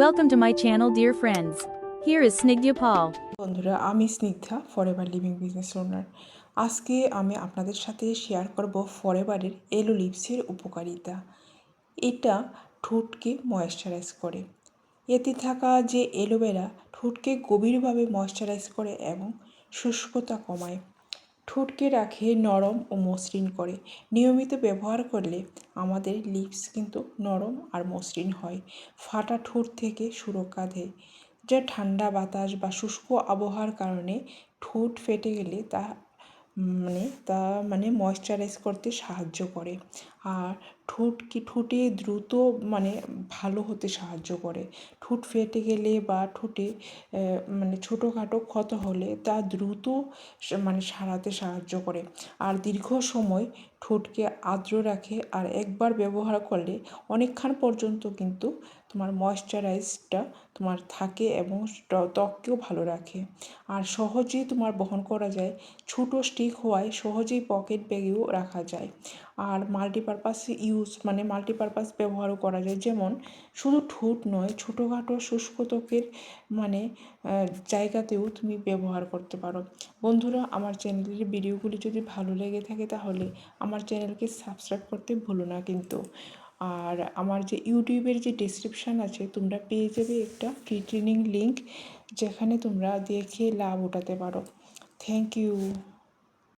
Welcome to my channel, dear friends. Here is Snigdha Paul. বন্ধুরা, আমি Snigdha, forever living business owner. আজকে আমি আপনাদের সাথে শেয়ার করব ফরএভারের এলো লিপসের উপকারিতা। এটা ঠোঁটকে ময়েশ্চারাইজ করে। এতে থাকা যে অ্যালোভেরা ঠোঁটকে গভীরভাবে ময়েশ্চারাইজ করে এবং শুষ্কতা কমায়, ঠোঁটকে রাখে নরম ও মসৃণ করে। নিয়মিত ব্যবহার করলে আমাদের লিপস কিন্তু নরম আর মসৃণ হয়, ফাটা ঠোঁট থেকে সুরক্ষা দেয়। যা ঠান্ডা বাতাস বা শুষ্ক আবহাওয়ার কারণে ঠোঁট ফেটে গেলে তা ময়েশ্চারাইজ করতে সাহায্য করে। আর ঠোঁটে দ্রুত ভালো হতে সাহায্য করে। ঠোঁট ফেটে গেলে বা ঠোঁটে ছোটোখাটো ক্ষত হলে তা দ্রুত সারাতে সাহায্য করে। আর দীর্ঘ সময় ঠোঁটকে আর্দ্র রাখে। আর একবার ব্যবহার করলে অনেকক্ষণ পর্যন্ত কিন্তু তোমার ময়েশ্চারাইজটা তোমার থাকে এবং ত্বককেও ভালো রাখে। আর সহজেই তোমার বহন করা যায়, ছোটো স্টিক হওয়ায় সহজেই পকেট ব্যাগেও রাখা যায়। আর মাল্টিপারপাস ব্যবহারও করা যায়, যেমন শুধু ঠোঁট নয়, ছোটোখাটো শুষ্ক ত্বকের জায়গাতেও তুমি ব্যবহার করতে পারো। বন্ধুরা, আমার চ্যানেলের ভিডিওগুলি যদি ভালো লেগে থাকে তাহলে আমার চ্যানেলকে সাবস্ক্রাইব করতে ভুলো না কিন্তু। আর আমার যে ইউটিউবের যে ডেসক্রিপশান আছে, তোমরা পেয়ে যাবে একটা ফ্রি ট্রেনিং লিঙ্ক, যেখানে তোমরা দেখে লাভ উঠাতে পারো। Thank you.